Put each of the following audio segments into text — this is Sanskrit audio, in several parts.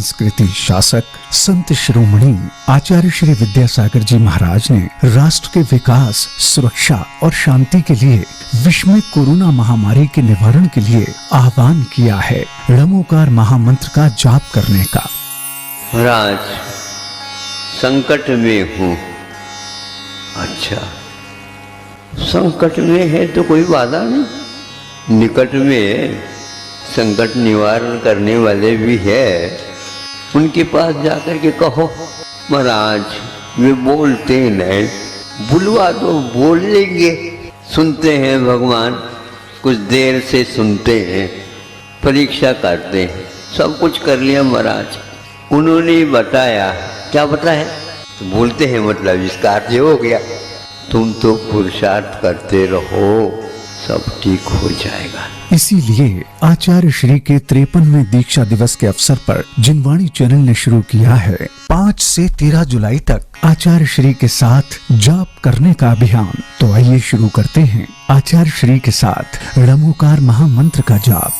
संस्कृति शासक संत शिरोमणि आचार्य श्री विद्यासागर जी महाराज ने राष्ट्र के विकास, सुरक्षा और शांति के लिए विश्व में कोरोना महामारी के निवारण के लिए आह्वान किया है णमोकार महामंत्र का जाप करने का। महाराज संकट में हूँ। अच्छा, संकट में है तो कोई बाधा नहीं, निकट में संकट निवारण करने वाले भी है, उनके पास जाकर के कहो महाराज वे बोलते नहीं, बुलवा तो बोल लेंगे। सुनते हैं भगवान, कुछ देर से सुनते हैं, परीक्षा करते हैं। सब कुछ कर लिया महाराज, उन्होंने बताया। क्या बताया? तो बोलते हैं मतलब इसका अर्थ हो गया तुम तो पुरुषार्थ करते रहो, सब ठीक हो जाएगा। इसीलिए आचार्य श्री के 53वें दीक्षा दिवस के अवसर पर जिनवाणी चैनल ने शुरू किया है 5 से 13 जुलाई तक आचार्य श्री के साथ जाप करने का अभियान। तो आइए शुरू करते हैं आचार्य श्री के साथ णमोकार महामंत्र का जाप।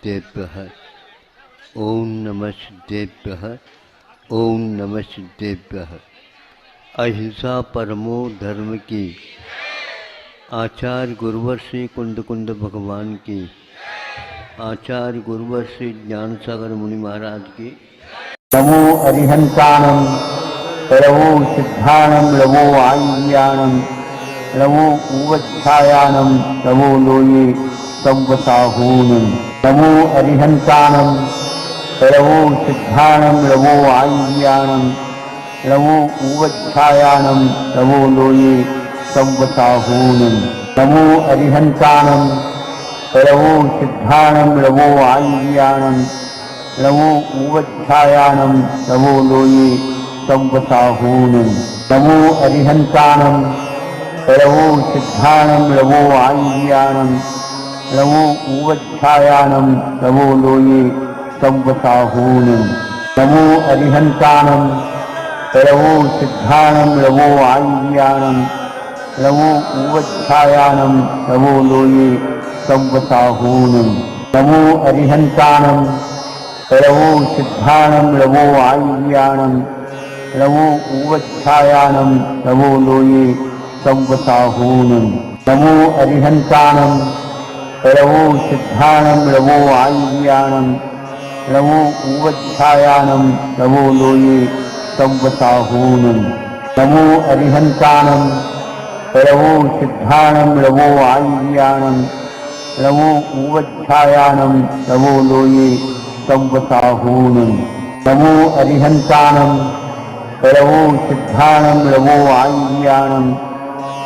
नमः ओम नमः शिवाय, ओम नमः शिवाय। अहिंसा परमो धर्म की आचार्य गुरुवर श्री कुंद कुंद भगवान की, आचार्य गुरुवर श्री ज्ञान सागर मुनि महाराज की। नमो अरिहंताणं परमो सिद्धाणं नमो आयुर्याणं नमो उवच्छायाणं नमो लोये संवसाहूनं। नमो अरिहंताणं परमो सिद्धाणं नमो आयुर्याणं नमो उवच्छायाणं नमो लोये संवसाहूनं। नमो अरिहंताणं परमो सिद्धाणं नमो आयुर्याणं नमो उवच्छायाणं नमो लोये संवसाहूनं। नमो अरिहंताणं परमो सिद्धाणं नमो आयुर्याणं नमो उवच्छायाणं नमो लोये संवसाहूनं। नमो अरिहंताणं परमो सिद्धाणं नमो आयुर्याणं नमो उवच्छायाणं नमो लोये संवसाहूनं। नमो अरिहंताणं परमो सिद्धाणं नमो आयुर्याणं नमो उवच्छायाणं नमो लोये संवसाहूनं। नमो अरिहंताणं परमो सिद्धाणं नमो आयुर्याणं नमो उवच्छायाणं नमो लोये संवसाहूनं। नमो अरिहंताणं परमो सिद्धाणं नमो आयुर्याणं नमो उवच्छायाणं नमो लोये संवसाहूनं। नमो अरिहंताणं परमो सिद्धाणं नमो आयुर्याणं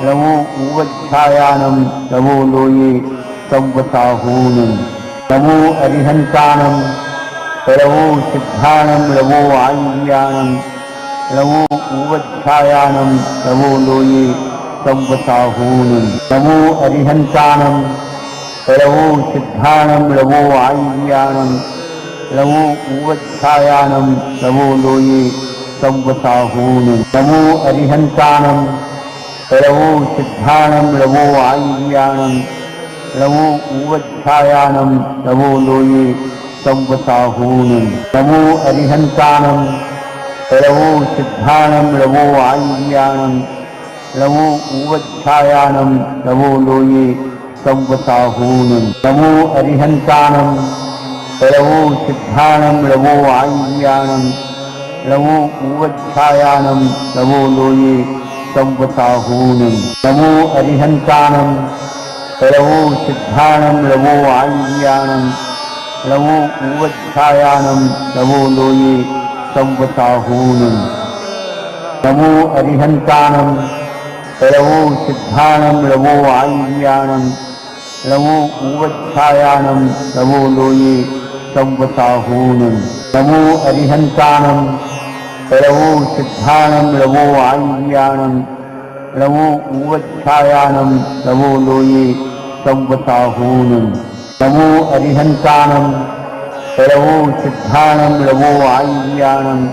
नमो उवच्छायाणं नमो लोये संवसाहूनं। नमो अरिहंताणं परमो सिद्धाणं नमो आयुर्याणं नमो उवच्छायाणं नमो लोये संवसाहूनं। नमो अरिहंताणं परमो सिद्धाणं नमो आयुर्याणं नमो उवच्छायाणं नमो लोये संवसाहूनं। नमो अरिहंताणं परमो सिद्धाणं नमो आयुर्याणं नमो उवच्छायाणं नमो लोये संवसाहूनं। नमो अरिहंताणं परमो सिद्धाणं नमो आयुर्याणं नमो उवच्छायाणं नमो लोये संवसाहूनं। नमो अरिहंताणं परमो सिद्धाणं नमो आयुर्याणं नमो उवच्छायाणं नमो लोये संवसाहूनं। नमो अरिहंताणं परमो सिद्धाणं नमो आयुर्याणं नमो उवच्छायाणं नमो लोये संवसाहूनं। नमो अरिहंताणं परमो सिद्धाणं नमो आयुर्याणं नमो उवच्छायाणं नमो लोये संवसाहूनं। नमो अरिहंताणं परमो सिद्धाणं नमो आयुर्याणं नमो उवच्छायाणं नमो लोये संवसाहूनं। नमो अरिहंताणं परमो सिद्धाणं नमो आयुर्याणं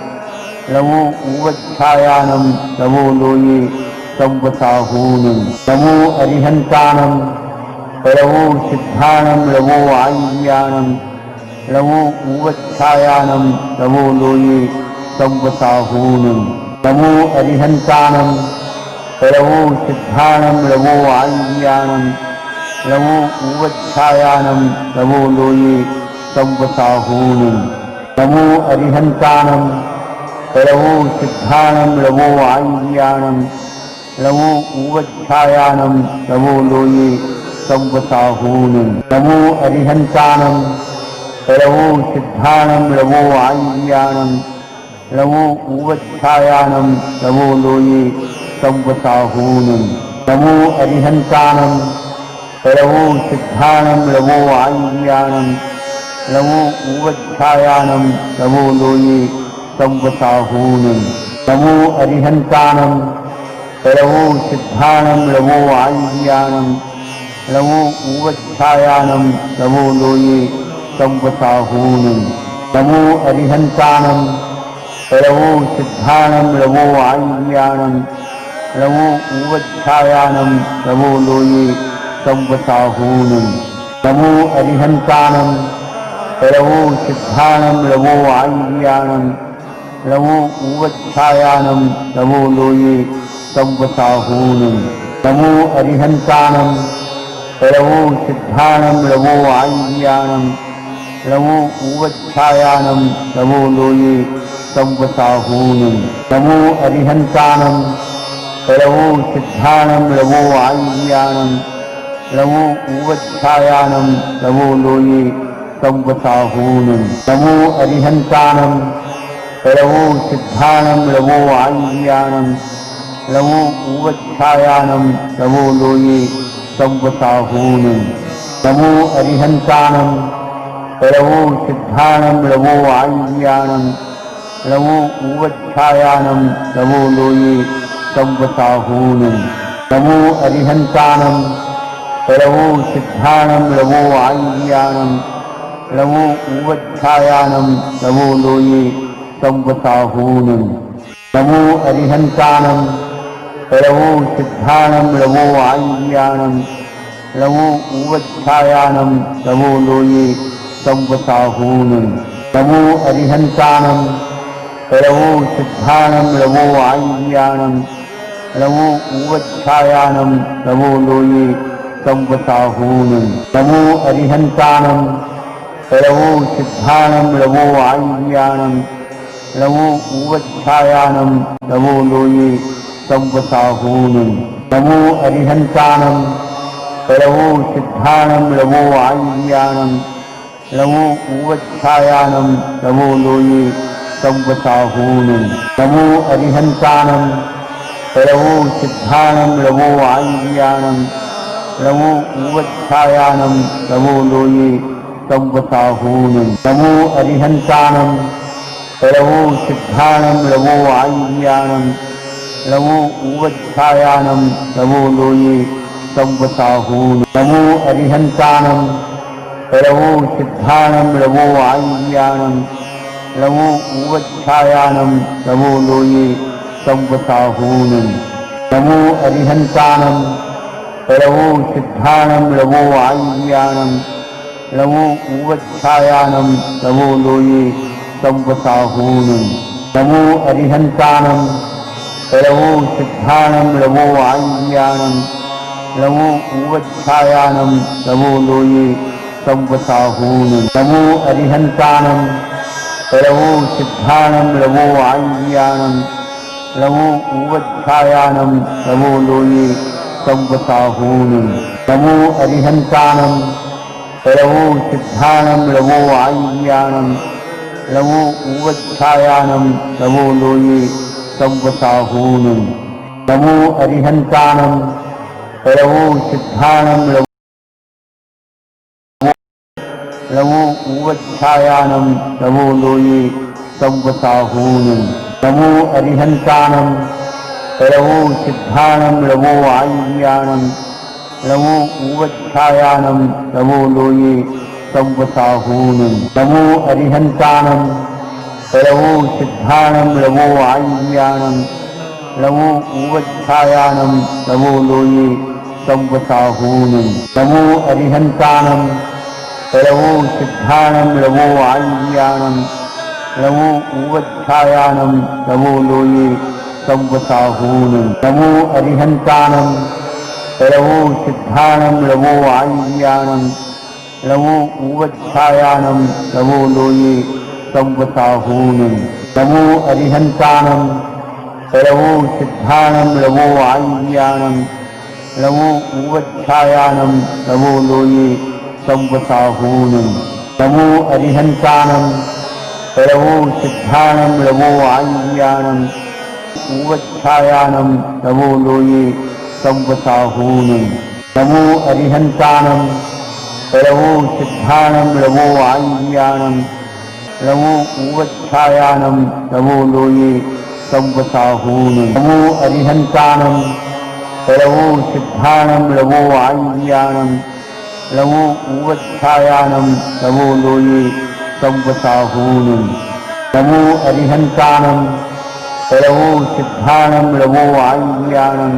नमो उवच्छायाणं नमो लोये संवसाहूनं। नमो अरिहंताणं परमो सिद्धाणं नमो आयुर्याणं लवो ऊवच्छायानं लवो लोये संवसाहूनं नमो अरिहन्तानं लवो सिद्धानं लवो आय्यानं लवो ऊवच्छायानं लवो लोये संवसाहूनं नमो अरिहन्तानं लवो सिद्धानं लवो आय्यानं लवो ऊवच्छायानं लवो लोये संवसाहूनं नमो अरिहन्तानं लवो सिद्धानं लवो आय्यानं लवो ऊवच्छायानं लवो लोये संवसाहूनं नमो अरिहन्तानं लवो सिद्धानं लवो आय्यानं लवो ऊवच्छायानं लवो लोये संवसाहूनं नमो अरिहन्तानं लवो सिद्धानं लवो आय्यानं लवो ऊवच्छायानं लवो लोये संवसाहूनं नमो अरिहन्तानं लवो सिद्धानं लवो आय्यानं लवो ऊवच्छायानं लवो लोये संवसाहूनं नमो अरिहन्तानं लवो सिद्धानं लवो आय्यानं लवो ऊवच्छायानं लवो लोये संवसाहूनं नमो अरिहन्तानं लवो सिद्धानं लवो आय्यानं लवो ऊवच्छायानं लवो लोये संवसाहूनं नमो अरिहन्तानं लवो सिद्धानं लवो आय्यानं लवो ऊवच्छायानं लवो लोये संवसाहूनं नमो अरिहन्तानं लवो सिद्धानं लवो आय्यानं लवो ऊवच्छायानं लवो लोये संवसाहूनं नमो अरिहन्तानं लवो सिद्धानं लवो आय्यानं लवो ऊवच्छायानं लवो लोये संवसाहूनं नमो अरिहन्तानं लवो सिद्धानं लवो आय्यानं लवो ऊवच्छायानं लवो लोये संवसाहूनं नमो अरिहन्तानं लवो सिद्धानं लवो आय्यानं लवो ऊवच्छायानं लवो लोये संवसाहूनं नमो अरिहन्तानं लवो सिद्धानं लवो आय्यानं लवो ऊवच्छायानं लवो लोये संवसाहूनं नमो अरिहन्तानं लवो सिद्धानं लवो आय्यानं लवो ऊवच्छायानं लवो लोये संवसाहूनं नमो अरिहन्तानं लवो सिद्धानं लवो आय्यानं लवो ऊवच्छायानं लवो लोये संवसाहूनं नमो अरिहन्तानं लवो सिद्धानं लवो आय्यानं लवो ऊवच्छायानं लवो लोये संवसाहूनं नमो अरिहन्तानं लवो सिद्धानं लवो आय्यानं लवो ऊवच्छायानं लवो लोये संवसाहूनं नमो अरिहन्तानं लवो सिद्धानं लवो आय्यानं लवो ऊवच्छायानं लवो लोये संवसाहूनं नमो अरिहन्तानं लवो सिद्धानं लवो आय्यानं लवो ऊवच्छायानं लवो लोये संवसाहूनं नमो अरिहन्तानं लवो सिद्धानं लवो आय्यानं लवो ऊवच्छायानं लवो लोये संवसाहूनं नमो अरिहन्तानं लवो सिद्धानं लवो आय्यानं लवो ऊवच्छायानं लवो लोये संवसाहूनं नमो अरिहन्तानं लवो सिद्धानं लवो आय्यानं लवो ऊवच्छायानं लवो लोये संवसाहूनं नमो अरिहन्तानं लवो सिद्धानं लवो ऊवच्छायानं लवो लोये संवसाहूनं नमो अरिहन्तानं लवो सिद्धानं लवो आय्यानं लवो ऊवच्छायानं लवो लोये संवसाहूनं नमो अरिहन्तानं लवो सिद्धानं लवो आय्यानं लवो ऊवच्छायानं लवो लोये संवसाहूनं नमो अरिहन्तानं रवो सिद्धाणं रवो आयुर्याणं रवो उवच्छायानं रवो लोये संवसाहूनं नमो अरिहन्तानं रवो सिद्धाणं रवो आयुर्याणं रवो उवच्छायानं रवो लोये संवसाहूनं नमो अरिहन्तानं रवो सिद्धाणं रवो आयुर्याणं रवो उवच्छायानं रवो लोये संवसाहूनं नमो अरिहन्तानं रवो सिद्धाणं रवो आयुर्याणं उवच्छायानं रवो लोये संवसाहूनं नमो अरिहन्तानं रवो सिद्धाणं रवो आयुर्याणं रवो उवच्छायानं रवो लोये संवसाहूनं नमो अरिहन्तानं रवो सिद्धाणं रवो आयुर्याणं रवो उवच्छायानं रवो लोये संवसाहूनं नमो अरिहन्तानं रवो सिद्धाणं रवो आयुर्याणं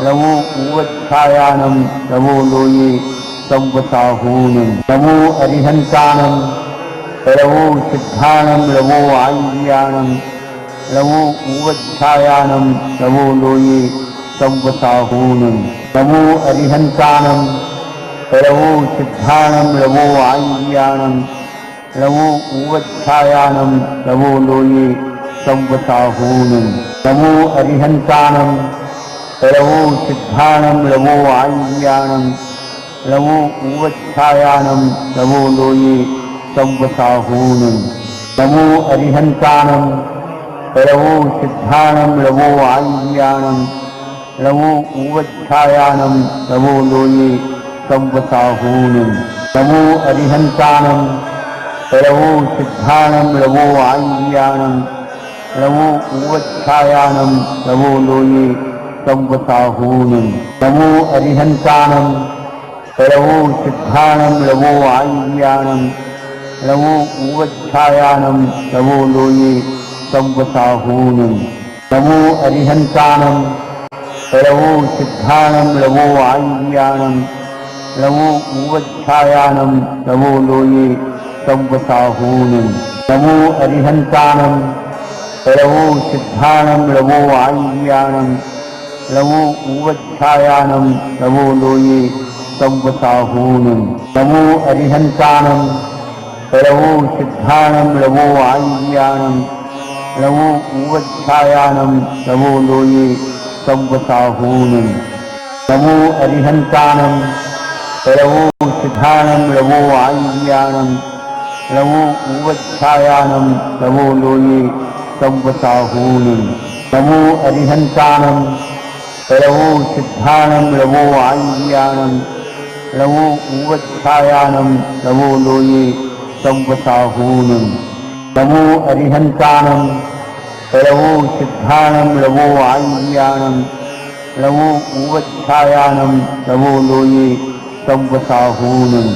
रवो उवच्छायानं रवो लोये संवसाहूनं नमो अरिहन्तानं रवो सिद्धाणं रवो आयुर्याणं रवो उवच्छायानं रवो लोये संवसाहूनं नमो अरिहन्तानं रवो सिद्धाणं रवो आयुर्याणं रवो उवच्छायानं रवो लोये संवसाहूनं नमो अरिहन्तानं रवो सिद्धाणं रवो आयुर्याणं रवो उवच्छायानं रवो लोये संवसाहूनं नमो अरिहन्तानं रवो सिद्धाणं रवो आयुर्याणं रवो उवच्छायानं रवो लोये संवसाहूनं नमो अरिहन्तानं रवो सिद्धाणं रवो आयुर्याणं रवो उवच्छायानं रवो लोये संवसाहूनं नमो अरिहन्तानं रवो सिद्धाणं रवो आयुर्याणं रवो उवच्छायानं रवो लोये संवसाहूनं नमो अरिहन्तानं रवो सिद्धाणं रवो आयुर्याणं रवो उवच्छायानं रवो लोये संवसाहूनं नमो अरिहन्तानं रवो सिद्धाणं रवो आयुर्याणं रवो उवच्छायानं रवो लोये संवसाहूनं नमो अरिहन्तानं रवो सिद्धाणं रवो आयुर्याणं रवो उवच्छायानं रवो लोये संवसाहूनं नमो अरिहन्तानं रवो सिद्धाणं रवो आयुर्याणं रवो उवच्छायानं रवो लोये संवसाहूनं नमो अरिहन्तानं रवो सिद्धाणं रवो आयुर्याणं रवो उवच्छायानं रवो लोये संवसाहूनं नमो अरिहन्तानं रवो सिद्धाणं रवो आयुर्याणं रवो उवच्छायानं रवो लोये संवसाहूनं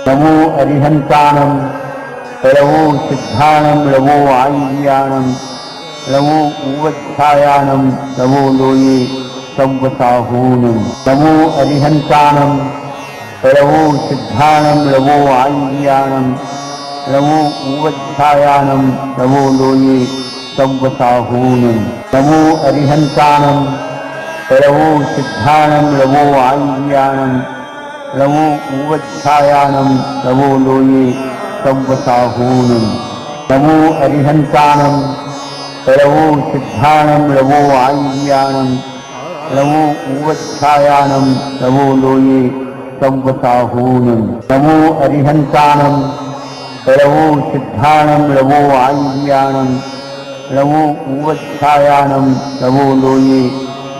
नमो अरिहन्तानं रवो सिद्धाणं रवो आयुर्याणं रवो उवच्छायानं रवो लोये संवसाहूनं नमो अरिहन्तानं रवो सिद्धाणं रवो आयुर्याणं रवो उवच्छायानं रवो लोये संवसाहूनं नमो अरिहन्तानं रवो सिद्धाणं रवो आयुर्याणं रवो उवच्छायानं रवो लोये संवसाहूनं नमो अरिहन्तानं रवो सिद्धाणं रवो आयुर्याणं रवो उवच्छायानं रवो लोये संवसाहूनं नमो अरिहन्तानं रवो सिद्धाणं रवो आयुर्याणं रवो उवच्छायानं रवो लोये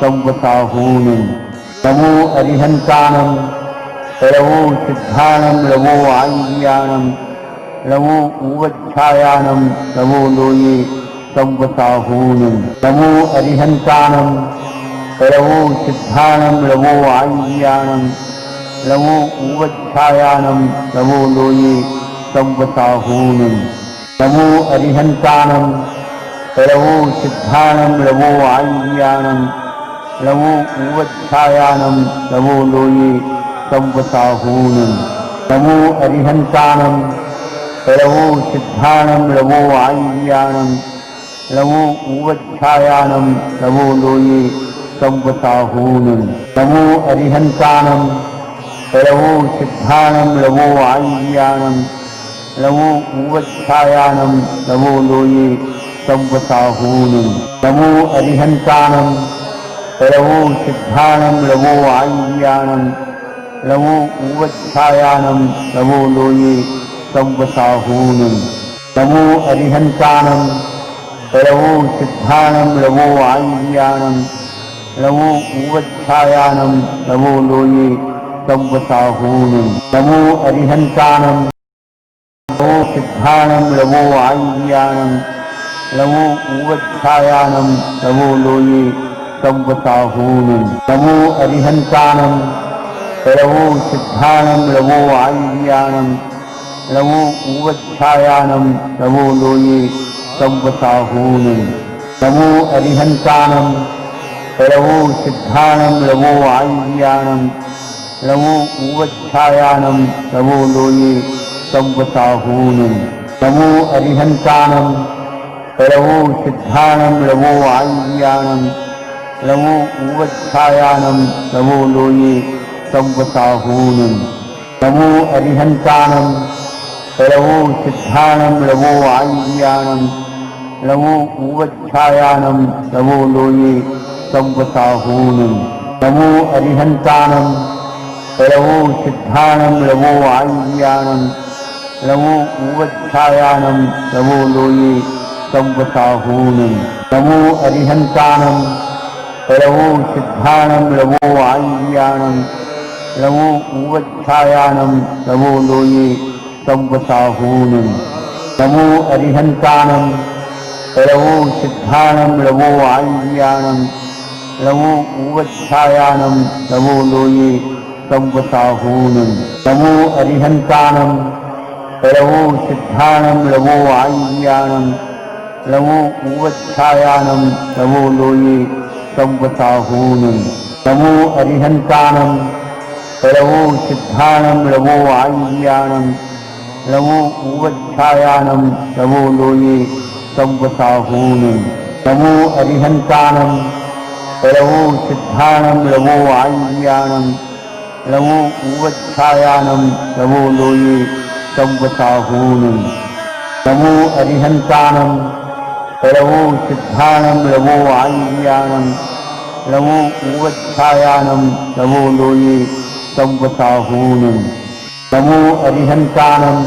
संवसाहूनं नमो अरिहन्तानं रवो सिद्धाणं रवो आयुर्याणं रवो उवच्छायानं रवो लोये संवसाहूनं नमो अरिहन्तानं रवो सिद्धाणं रवो आयुर्याणं रवो उवच्छायानं रवो लोये संवसाहूनं नमो अरिहन्तानं रवो सिद्धाणं रवो आयुर्याणं रवो उवच्छायानं रवो लोये संवसाहूनं नमो अरिहंताणं परवो सिद्धाणं नमो आय्याणं नमो उवच्छायाणं नमो लोये संवसाहूनं नमो अरिहंताणं परवो सिद्धाणं नमो आय्याणं नमो उवच्छायाणं नमो लोये संवसाहूनं नमो अरिहंताणं परवो सिद्धाणं नमो आय्याणं नमो उवच्छायाणं नमो लोये संवसाहूनं नमो अरिहंताणं परवो सिद्धाणं नमो आय्याणं नमो उवच्छायाणं नमो लोये संवसाहूनं नमो अरिहंताणं नमो सिद्धाणं नमो आय्याणं नमो उवच्छायाणं नमो लोये संवसाहूनं नमो अरिहंताणं परवो सिद्धाणं नमो आय्याणं नमो उवच्छायाणं नमो लोये संवसाहूनं नमो अरिहंताणं परवो सिद्धाणं नमो आय्याणं नमो उवच्छायाणं नमो लोये संवसाहूनं नमो अरिहंताणं परवो सिद्धाणं नमो आय्याणं नमो उवच्छायाणं नमो लोये संवसाहूनं नमो अरिहंताणं परवो सिद्धाणं नमो आय्याणं नमो उवच्छायाणं नमो लोये संवसाहूनं नमो अरिहंताणं परवो सिद्धाणं नमो आय्याणं नमो उवच्छायाणं नमो लोये संवसाहूनं नमो अरिहंताणं परवो सिद्धाणं नमो आय्याणं नमो उवच्छायाणं नमो लोये संवसाहूनं नमो अरिहंताणं परवो सिद्धाणं नमो आय्याणं नमो उवच्छायाणं नमो लोये संवसाहूनं नमो अरिहंताणं परवो सिद्धाणं नमो आय्याणं नमो उवच्छायाणं नमो लोये संवसाहूनं नमो अरिहंताणं परवो सिद्धाणं नमो आय्याणं नमो उवच्छायाणं नमो लोये संवसाहूनं नमो अरिहंताणं परवो सिद्धाणं नमो आय्याणं नमो उवच्छायाणं नमो लोये संवसाहूनं नमो अरिहंताणं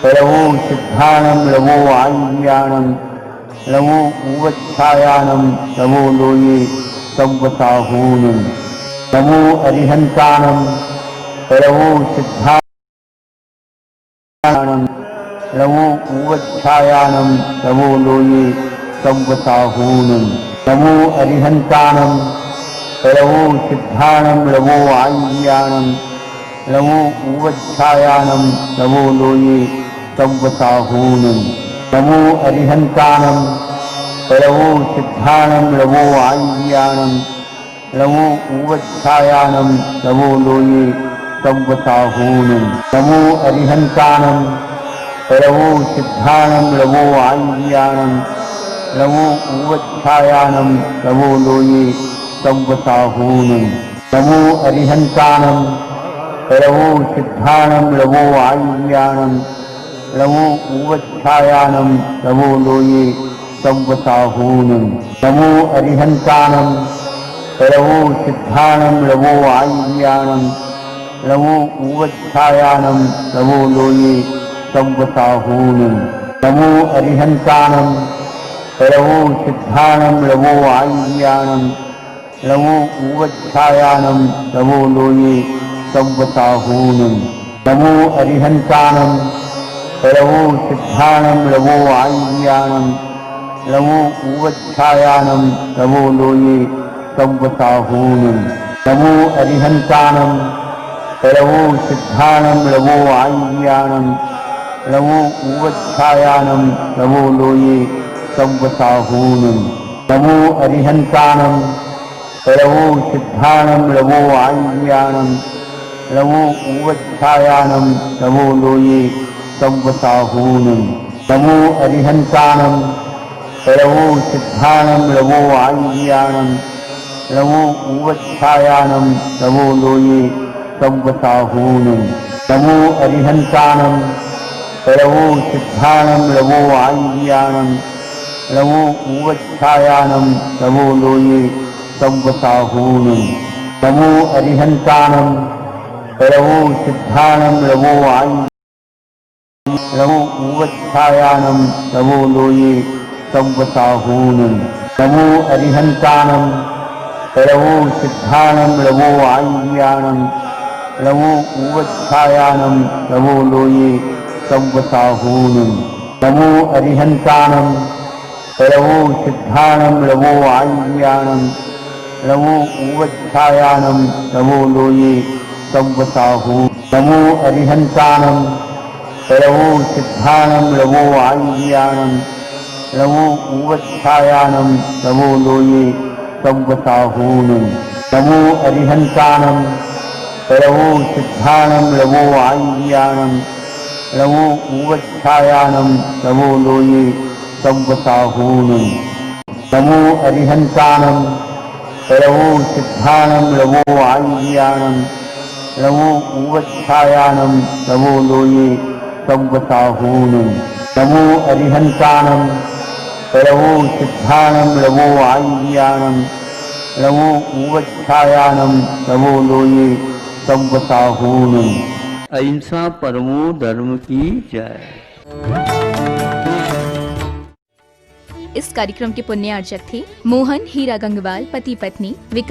परवो सिद्धाणं नमो आय्याणं नमो उवच्छायाणं नमो लोये संवसाहूनं नमो अरिहंताणं परवो सिद्धाणं नमो आय्याणं नमो उवच्छायाणं नमो लोये संवसाहूनं नमो अरिहंताणं परवो सिद्धाणं नमो उवच्छायाणं नमो लोये संवसाहूनं नमो अरिहंताणं परवो सिद्धाणं नमो आय्याणं नमो उवच्छायाणं नमो लोये संवसाहूनं नमो अरिहंताणं परवो सिद्धाणं नमो आय्याणं नमो उवच्छायाणं नमो लोये संवसाहूनं नमो अरिहंताणं परवो सिद्धाणं नमो आय्याणं नमो उवच्छायाणं नमो लोये संवसाहूनं नमो अरिहंताणं परवो सिद्धाणं नमो आय्याणं नमो उवच्छायाणं नमो लोये संवसाहूनं नमो अरिहंताणं परवो सिद्धाणं नमो आय्याणं नमो उवच्छायाणं नमो लोये संवसाहूनं नमो अरिहंताणं परवो सिद्धाणं नमो आय्याणं नमो उवच्छायाणं नमो लोये संवसाहूनं नमो अरिहंताणं परवो सिद्धाणं नमो आय्याणं नमो उवच्छायाणं नमो लोये संवसाहूनं नमो अरिहंताणं परवो सिद्धाणं नमो आय्याणं नमो उवच्छायाणं नमो लोये संवसाहूनं नमो अरिहंताणं परवो सिद्धाणं नमो आय्याणं लवो उवच्छायानं लवो लोये संवसाहूनं नमो अरिहंतानं लवो सिद्धानं लवो आयुर्यानं लवो उवच्छायानं लवो लोये संवसाहूनं नमो अरिहंतानं लवो सिद्धानं लवो आयुर्यानं लवो उवच्छायानं लवो लोये संवसाहूनं नमो अरिहंतानं लवो सिद्धानं लवो आयुर्यानं लवो उवच्छायानं लवो लोये संवसाहूनं नमो अरिहंतानं लवो सिद्धानं लवो आयुर्यानं लवो उवच्छायानं लवो लोये संवसाहूनं नमो अरिहंतानं लवो सिद्धानं लवो आयुर्यानं लवो उवच्छायानं लवो लोये संवसाहूनं नमो अरिहंतानं लवो सिद्धानं लवो आयुर्यानं लवो उवच्छायानं लवो लोये संवसाहूनं नमो अरिहंतानं लवो सिद्धानं लवो आयुर्यानं लवो उवच्छायानं लवो लोये संवसाहूनं नमो अरिहंतानं लवो सिद्धानं लवो आयुर्यानं लवो उवच्छायानं लवो लोये संवसाहूनं नमो अरिहंतानं लवो सिद्धानं लवो आयुर्यानं लवो उवच्छायानं लवो लोये संवसाहूनं। अहिंसा परमो धर्म की जय। इस कार्यक्रम के पुण्यार्चक थे मोहन हीरा गंगवाल, पति पत्नी विकास